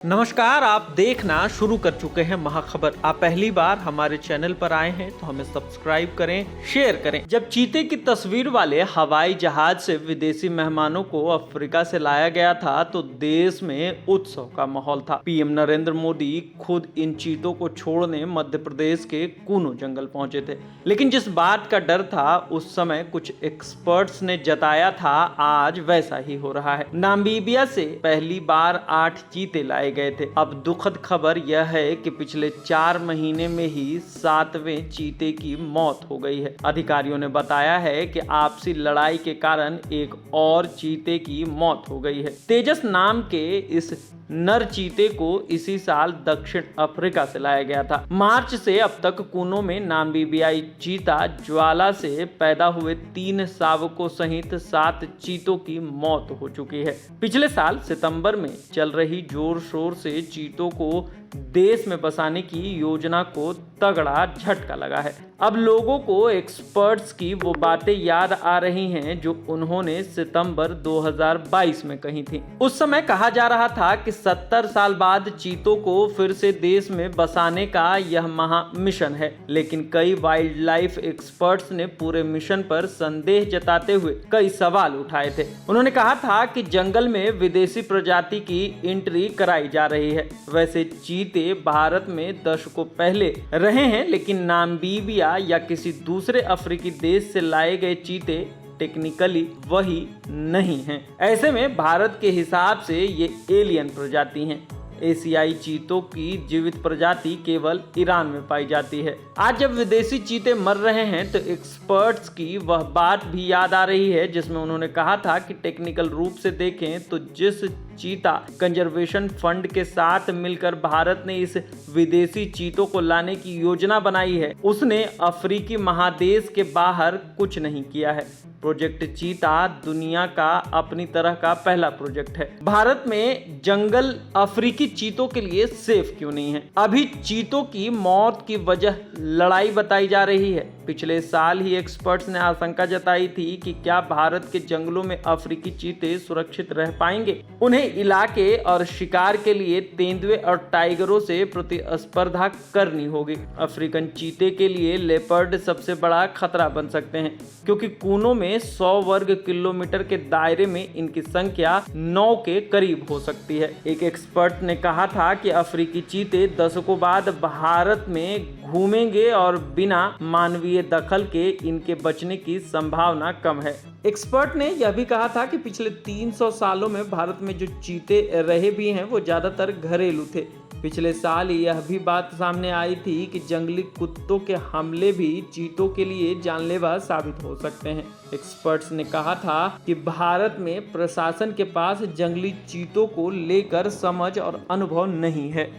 नमस्कार, आप देखना शुरू कर चुके हैं महाखबर। आप पहली बार हमारे चैनल पर आए हैं तो हमें सब्सक्राइब करें, शेयर करें। जब चीते की तस्वीर वाले हवाई जहाज से विदेशी मेहमानों को अफ्रीका से लाया गया था तो देश में उत्सव का माहौल था। पीएम नरेंद्र मोदी खुद इन चीतों को छोड़ने मध्य प्रदेश के कूनो जंगल पहुंचे थे, लेकिन जिस बात का डर था उस समय कुछ एक्सपर्ट्स ने जताया था, आज वैसा ही हो रहा है। नामीबिया से पहली बार 8 चीते लाए गए थे। अब दुखद खबर यह है कि पिछले 4 महीने में ही 7वें चीते की मौत हो गई है। अधिकारियों ने बताया है कि आपसी लड़ाई के कारण एक और चीते की मौत हो गई है। तेजस नाम के इस नर चीते को इसी साल दक्षिण अफ्रीका से लाया गया था। मार्च से अब तक कूनो में नामीबियाई चीता ज्वाला से पैदा हुए 3 शावकों सहित 7 चीतों की मौत हो चुकी है। पिछले साल सितंबर में चल रही जोर शोर से चीतों को देश में बसाने की योजना को तगड़ा झटका लगा है। अब लोगों को एक्सपर्ट्स की वो बातें याद आ रही हैं जो उन्होंने सितंबर 2022 में कही थी। उस समय कहा जा रहा था कि 70 साल बाद चीतों को फिर से देश में बसाने का यह महा मिशन है, लेकिन कई वाइल्ड लाइफ एक्सपर्ट्स ने पूरे मिशन पर संदेह जताते हुए कई सवाल उठाए थे। उन्होंने कहा था कि जंगल में विदेशी प्रजाति की एंट्री कराई जा रही है। वैसे चीते भारत में दशकों पहले रहे हैं, लेकिन नामीबिया या किसी दूसरे अफ्रीकी देश से लाए गए चीते टेक्निकली वही नहीं हैं। ऐसे में भारत के हिसाब से ये एलियन प्रजाति हैं। एशियाई चीतों की जीवित प्रजाति केवल ईरान में पाई जाती है। आज जब विदेशी चीते मर रहे हैं तो एक्सपर्ट्स की वह बात भी याद आ रही है जिसमें उन्होंने कहा था कि टेक्निकल रूप से देखें तो जिस चीता कंजर्वेशन फंड के साथ मिलकर भारत ने इस विदेशी चीतों को लाने की योजना बनाई है, उसने अफ्रीकी महादेश के बाहर कुछ नहीं किया है। प्रोजेक्ट चीता दुनिया का अपनी तरह का पहला प्रोजेक्ट है। भारत में जंगल अफ्रीकी चीतों के लिए सेफ क्यों नहीं है? अभी चीतों की मौत की वजह लड़ाई बताई जा रही है। पिछले साल ही एक्सपर्ट्स ने आशंका जताई थी कि क्या भारत के जंगलों में अफ्रीकी चीते सुरक्षित रह पाएंगे। उन्हें इलाके और शिकार के लिए तेंदुए और टाइगरों से प्रतिस्पर्धा करनी होगी। अफ्रीकन चीते के लिए लेपर्ड सबसे बड़ा खतरा बन सकते हैं, क्योंकि कूनो में 100 वर्ग किलोमीटर के दायरे में इनकी संख्या 9 के करीब हो सकती है। एक एक्सपर्ट ने कहा था कि अफ्रीकी चीते दशकों बाद भारत में घूमेंगे और बिना मानवीय दखल के इनके बचने की संभावना कम है। एक्सपर्ट ने यह भी कहा था कि पिछले 300 सालों में भारत में जो चीते रहे भी हैं वो ज्यादातर घरेलू थे। पिछले साल यह भी बात सामने आई थी कि जंगली कुत्तों के हमले भी चीतों के लिए जानलेवा साबित हो सकते हैं। एक्सपर्ट्स ने कहा था कि भारत में प्रशासन के पास जंगली चीतों को लेकर समझ और अनुभव नहीं है।